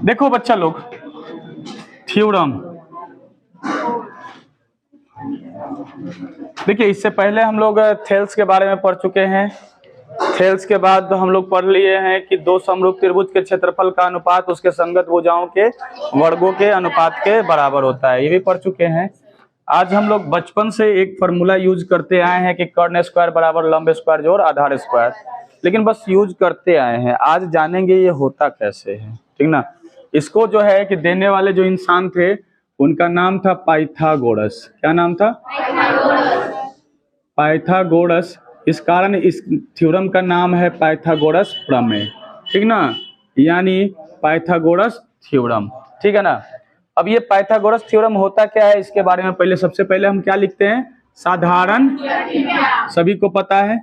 देखो बच्चा लोग, थ्योरम देखिए, इससे पहले हम लोग थेल्स के बारे में पढ़ चुके हैं। थेल्स के बाद हम लोग पढ़ लिए हैं कि दो समरूप त्रिभुज के क्षेत्रफल का अनुपात उसके संगत भुजाओं के वर्गों के अनुपात के बराबर होता है, ये भी पढ़ चुके हैं। आज हम लोग बचपन से एक फॉर्मूला यूज करते आए हैं कि कर्ण स्क्वायर बराबर लंब स्क्वायर जोड़ आधार स्क्वायर, लेकिन बस यूज करते आए हैं। आज जानेंगे ये होता कैसे है, ठीक ना। इसको जो है कि देने वाले जो इंसान थे उनका नाम था पाइथागोरस। क्या नाम था? पाइथागोरस। इस कारण इस थ्योरम का नाम है पाइथागोरस प्रमेय, ठीक ना, यानी पाइथागोरस थ्योरम, ठीक है ना। अब ये पाइथागोरस थ्योरम होता क्या है, इसके बारे में पहले सबसे पहले हम क्या लिखते हैं? साधारण, सभी को पता है।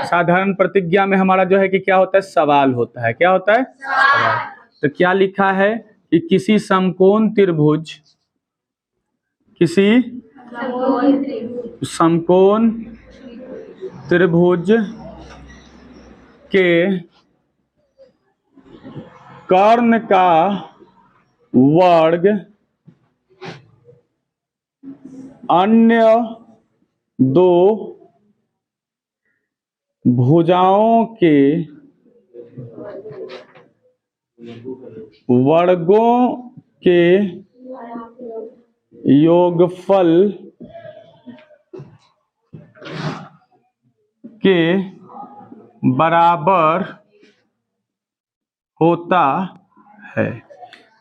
साधारण प्रतिज्ञा में हमारा जो है कि क्या होता है? सवाल होता है। क्या होता है? सवाल। तो क्या लिखा है कि किसी समकोण त्रिभुज, किसी समकोण त्रिभुज के कर्ण का वर्ग अन्य दो भुजाओं के वर्गों के योगफल के बराबर होता है।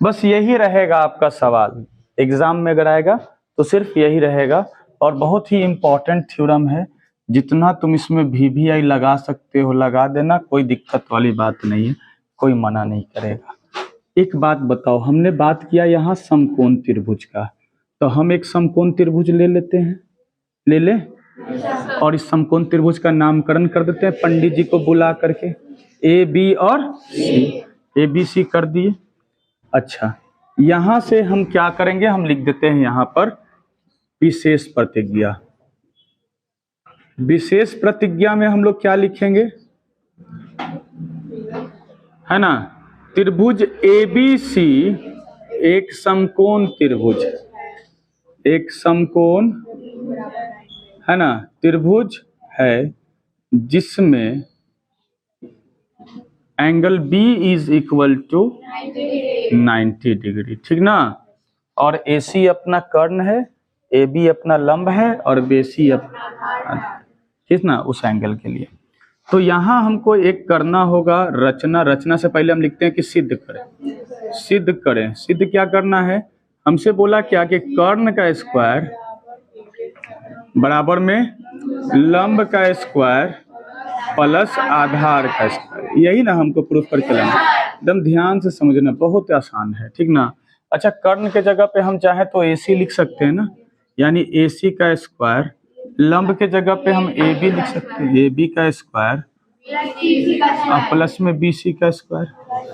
बस यही रहेगा आपका सवाल। एग्जाम में अगर आएगा तो सिर्फ यही रहेगा, और बहुत ही इंपॉर्टेंट थ्योरम है। जितना तुम इसमें VVI लगा सकते हो लगा देना, कोई दिक्कत वाली बात नहीं है, कोई मना नहीं करेगा। एक बात बताओ, हमने बात किया यहाँ समकोण त्रिभुज का, तो हम एक समकोण त्रिभुज ले लेते हैं, ले ले, और इस समकोण त्रिभुज का नामकरण कर देते हैं पंडित जी को बुला करके, AB और C, ABC कर दिए। अच्छा, यहां से हम क्या करेंगे? हम लिख देते हैं यहां पर विशेष प्रतिज्ञा। विशेष प्रतिज्ञा में हम लोग क्या लिखेंगे, है ना? त्रिभुज ABC एक समकोण त्रिभुज, एक समकोण, है ना, त्रिभुज है जिसमें angle B is equal to 90 degree, ठीक ना। और AC अपना कर्ण है, AB अपना लंब है, और BC अपना, ठीक ना, उस एंगल के लिए। तो यहाँ हमको एक करना होगा रचना। रचना से पहले हम लिखते हैं कि सिद्ध करें। सिद्ध करें, सिद्ध क्या करना है? हमसे बोला क्या कि कर्ण का स्क्वायर बराबर में लंब का स्क्वायर प्लस आधार का स्क्वायर, यही ना हमको प्रूफ करके लाना। एकदम ध्यान से समझना, बहुत आसान है, ठीक ना। अच्छा, कर्ण के जगह पे हम चाहे तो AC लिख सकते हैं ना, यानी AC का स्क्वायर। लंब के जगह पे हम AB लिख सकते हैं, AB का स्क्वायर प्लस में BC का स्क्वायर।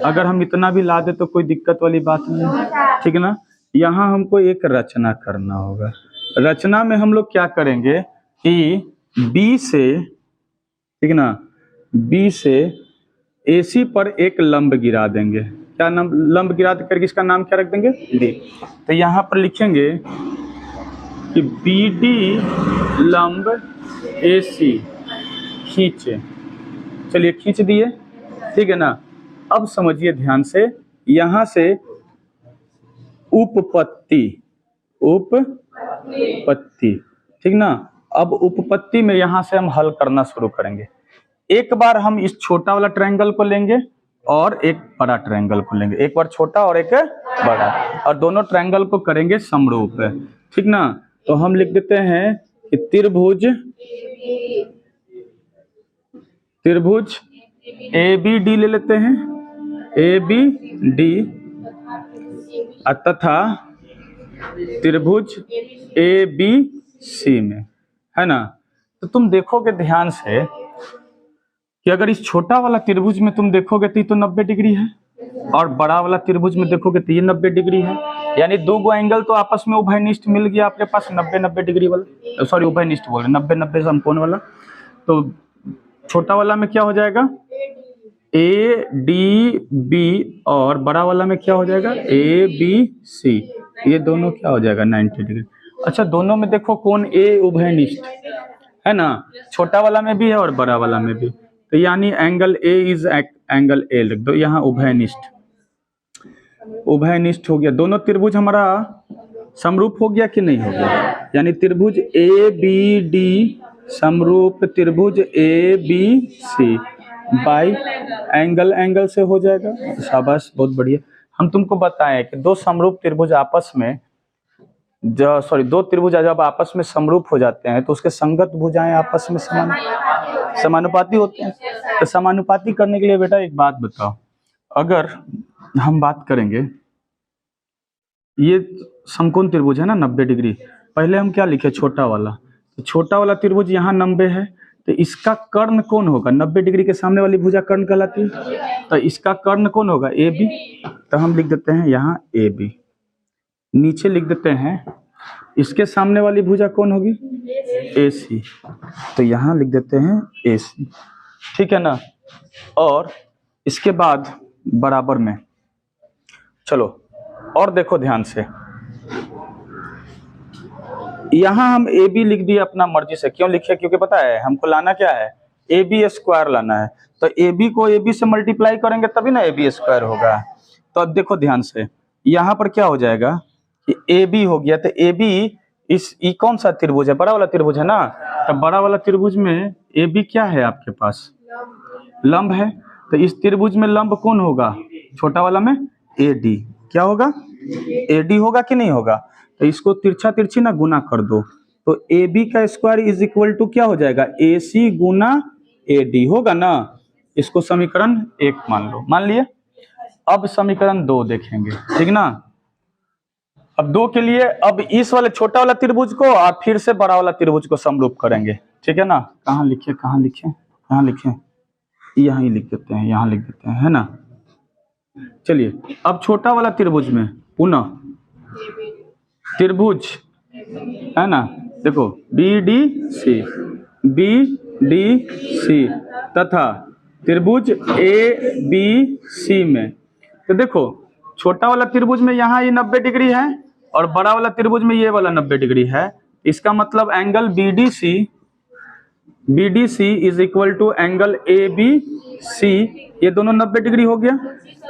अगर हम इतना भी ला दे तो कोई दिक्कत वाली बात नहीं, ठीक ना। यहाँ हमको एक रचना करना होगा। रचना में हम लोग क्या करेंगे कि B से, ठीक ना, B से AC पर एक लंब गिरा देंगे। क्या नाम? लंब गिरा करके इसका नाम क्या रख देंगे? D। तो यहाँ पर लिखेंगे कि BD लंब AC खींचे। चलिए खींच दिए, ठीक है ना। अब समझिए ध्यान से, यहां से उपपत्ति, उपपत्ति, ठीक ना। अब उपपत्ति में यहां से हम हल करना शुरू करेंगे। एक बार हम इस छोटा वाला ट्रायंगल को लेंगे और एक बड़ा ट्रायंगल को लेंगे, एक बार छोटा और एक बड़ा, और दोनों ट्रायंगल को करेंगे समरूप, ठीक ना। तो हम लिख देते हैं कि त्रिभुज ABD ले लेते हैं, ABD तथा त्रिभुज ABC में, है ना। तो तुम देखोगे ध्यान से कि अगर इस छोटा वाला त्रिभुज में तुम देखोगे तो ये तो 90 डिग्री है, और बड़ा वाला त्रिभुज में देखोगे तो ये 90 डिग्री है, यानी दो गो एंगल तो आपस में उभयनिष्ठ मिल गया आपके पास, 90-90 डिग्री वाला, सॉरी उभयनिष्ठ बोल रहे, 90-90 समकोण वाला। तो छोटा वाला में क्या हो जाएगा? ए डी बी, और बड़ा वाला में क्या हो जाएगा ए बी सी, ये दोनों क्या हो जाएगा 90 डिग्री। अच्छा दोनों में देखो कौन ए उभयनिष्ठ है ना, छोटा वाला में भी है और बड़ा वाला में भी, तो यानी angle A is angle A लिख दो यहाँ, उभयनिष्ठ, उभयनिष्ठ हो गया। दोनों त्रिभुज हमारा समरूप हो गया कि नहीं हो गया, यानी त्रिभुज ए बी डी समरूप त्रिभुज A B C by angle angle से हो जाएगा। शाबाश, बहुत बढ़िया। हम तुमको बताएं कि दो समरूप त्रिभुज आपस में दो त्रिभुज जब आपस में समरूप हो जाते हैं तो उसके संगत भुजाएं आपस में समानुपाती होते हैं। तो समानुपाती करने के लिए बेटा एक बात बताओ, अगर हम बात करेंगे ये समकोण त्रिभुज है ना 90 डिग्री, पहले हम क्या लिखे छोटा वाला, तो छोटा वाला त्रिभुज यहाँ 90 है, तो इसका कर्ण कौन होगा, 90 डिग्री के सामने वाली भुजा कर्ण कहलाती है, तो इसका कर्ण कौन होगा ए बी, तो हम लिख देते हैं यहाँ ए बी। नीचे लिख देते हैं इसके सामने वाली भुजा कौन होगी ए सी, तो यहाँ लिख देते हैं ए सी, ठीक है ना। और इसके बाद बराबर में चलो और देखो ध्यान से, यहाँ हम ए बी लिख दिए अपना मर्जी से, क्यों लिखे, क्योंकि पता है हमको लाना क्या है ए बी स्क्वायर लाना है, तो ए बी को ए बी से मल्टीप्लाई करेंगे तभी ना ए बी स्क्वायर होगा। तो अब देखो ध्यान से, यहाँ पर क्या हो जाएगा कि ए बी हो गया, तो ए बी ई कौन सा त्रिभुज है, बड़ा वाला त्रिभुज है ना, तो बड़ा वाला त्रिभुज में ए बी क्या है आपके पास लंब है, तो इस त्रिभुज में लंब कौन होगा छोटा वाला में ए डी, क्या होगा ए डी होगा कि नहीं होगा, तो इसको तिरछा तिरछी ना गुना कर दो, तो ए बी का स्क्वायर इज इक्वल टू क्या हो जाएगा ए सी गुना ए डी होगा ना। इसको समीकरण 1 मान लो, मान लिए। अब समीकरण 2 देखेंगे, ठीक ना। अब 2 के लिए अब इस वाले छोटा वाला त्रिभुज को और फिर से बड़ा वाला त्रिभुज को समरूप करेंगे, ठीक है ना। कहाँ लिखे कहाँ लिखे कहाँ लिखे, यहाँ ही लिख देते हैं, यहाँ लिख देते हैं, है ना। चलिए अब छोटा वाला त्रिभुज में पुनः त्रिभुज है ना, देखो बी डी सी तथा त्रिभुज ए बी सी में, तो देखो छोटा वाला त्रिभुज में यहाँ ये 90 डिग्री है और बड़ा वाला त्रिभुज में ये वाला 90 डिग्री है, इसका मतलब angle B D C is equal to angle A B C, ये दोनों 90 डिग्री हो गया।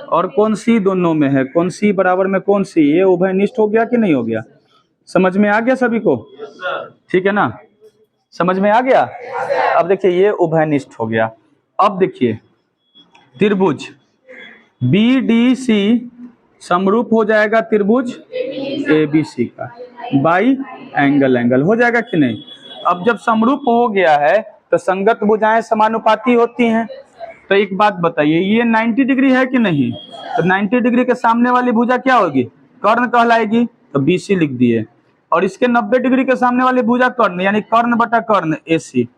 और कौन सी दोनों में है, कौन सी बराबर में कौन सी, ये उभयनिष्ठ हो गया कि नहीं हो गया, समझ में आ गया सभी को, ठीक है ना, समझ में आ गया। अब देखिए ये उभयनिष्ठ हो गया। अब देखिए त्रिभुज बी डी सी समरूप हो जाएगा त्रिभुज ए बी सी का बाई एंगल एंगल, हो जाएगा कि नहीं। अब जब समरूप हो गया है तो संगत भुजाएं समानुपाती होती हैं, तो एक बात बताइए ये 90 डिग्री है कि नहीं, तो 90 डिग्री के सामने वाली भुजा क्या होगी कर्ण कहलाएगी, तो बी सी लिख दिए, और इसके 90 डिग्री के सामने वाली भुजा कर्ण, यानी कर्ण बटा कर्ण ए सी।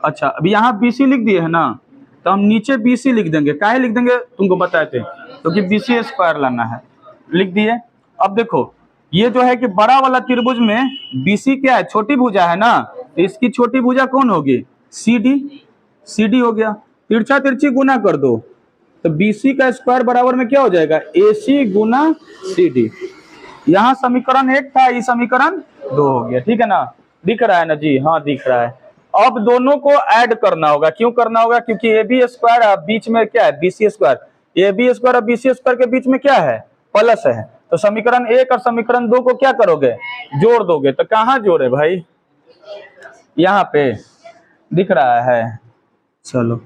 अच्छा अब यहाँ बी सी लिख दिए है ना, तो हम नीचे बी सी लिख देंगे, काहे लिख देंगे तुमको बताए थे, क्योंकि बी सी स्क्वायर लाना है, लिख दिए। अब देखो ये जो है कि बड़ा वाला त्रिभुज में बी सी क्या है छोटी भुजा है ना, तो इसकी छोटी भुजा कौन होगी सी डी हो गया, तिरछा तिरछी गुना कर दो, तो बी सी का स्क्वायर बराबर में क्या हो जाएगा ए सी गुना सी डी। यहाँ समीकरण 1 था, ये समीकरण 2 हो गया, ठीक है ना, दिख रहा है ना जी, हाँ दिख रहा है। अब दोनों को ऐड करना होगा, क्यों करना होगा, क्योंकि ए बी स्क्वायर बीच में क्या है B C square, A B square और बी सी स्क्वायर के बीच में क्या है प्लस है, तो समीकरण 1 और समीकरण 2 को क्या करोगे जोड़ दोगे, तो कहाँ जोड़े भाई, यहाँ पे दिख रहा है, चलो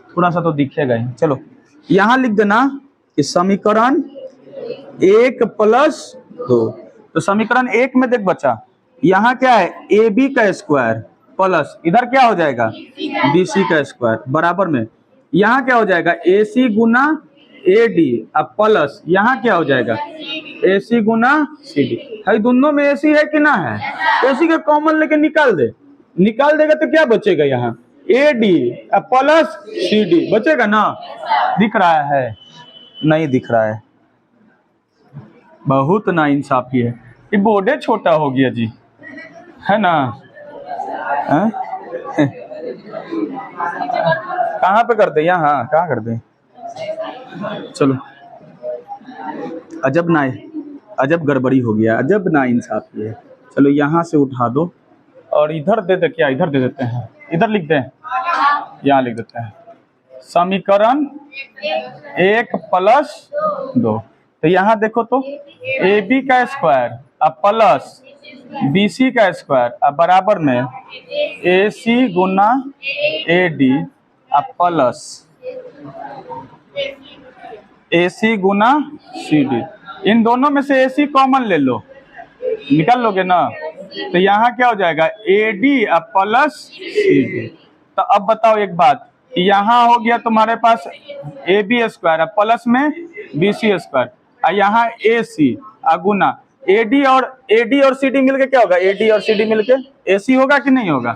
थोड़ा सा तो दिखेगा ही, चलो यहाँ लिख देना कि समीकरण 1 प्लस 2, तो समीकरण 1 में देख बच्चा यहाँ क्या है ए बी का स्क्वायर प्लस इधर क्या हो जाएगा बी सी का स्क्वायर बराबर में यहाँ क्या हो जाएगा ए सी गुना ए डी, अब प्लस यहाँ क्या हो जाएगा ए सी गुना सी डी, है दोनों में ए सी है कि ना है, ए सी का कॉमन लेके निकाल देगा तो क्या बचेगा यहाँ A D plus C D बचेगा ना, दिख रहा है नहीं दिख रहा है, बहुत ना इंसाफी है, ये बोर्डे छोटा हो गया जी, है ना। कहाँ पे करते यहाँ, कहाँ करते चलो, अजब गड़बड़ी हो गया, अजब ना इंसाफी है। चलो यहाँ से उठा दो और इधर दे दे, क्या इधर दे देते हैं, इधर लिख दें, यहाँ लिख देते हैं समीकरण 1 + 2। तो यहाँ देखो तो AB का स्क्वायर अब प्लस BC का स्क्वायर अब बराबर में AC गुना AD अब प्लस AC गुना CD। इन दोनों में से AC कॉमन ले लो, निकाल लोगे ना, तो यहाँ क्या हो जाएगा AD अब प्लस CD। तो अब बताओ एक बात, यहाँ हो गया तुम्हारे पास AB स्क्वायर अब प्लस में BC स्क्वायर, और यहाँ AC गुना AD और CD मिलके क्या होगा, AD और CD मिलके AC होगा कि नहीं होगा।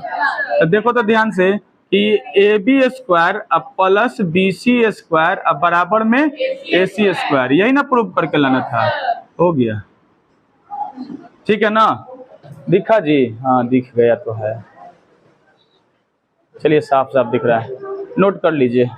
तो देखो तो ध्यान से कि AB स्क्वायर अब प्लस BC स्क्वायर अब बराबर में AC स्क्वायर, यही ना प्रूव करके लाना था, हो गया। ठीक है ना, दिखा जी, हाँ दिख गया तो है। चलिए साफ साफ दिख रहा है, नोट कर लीजिए।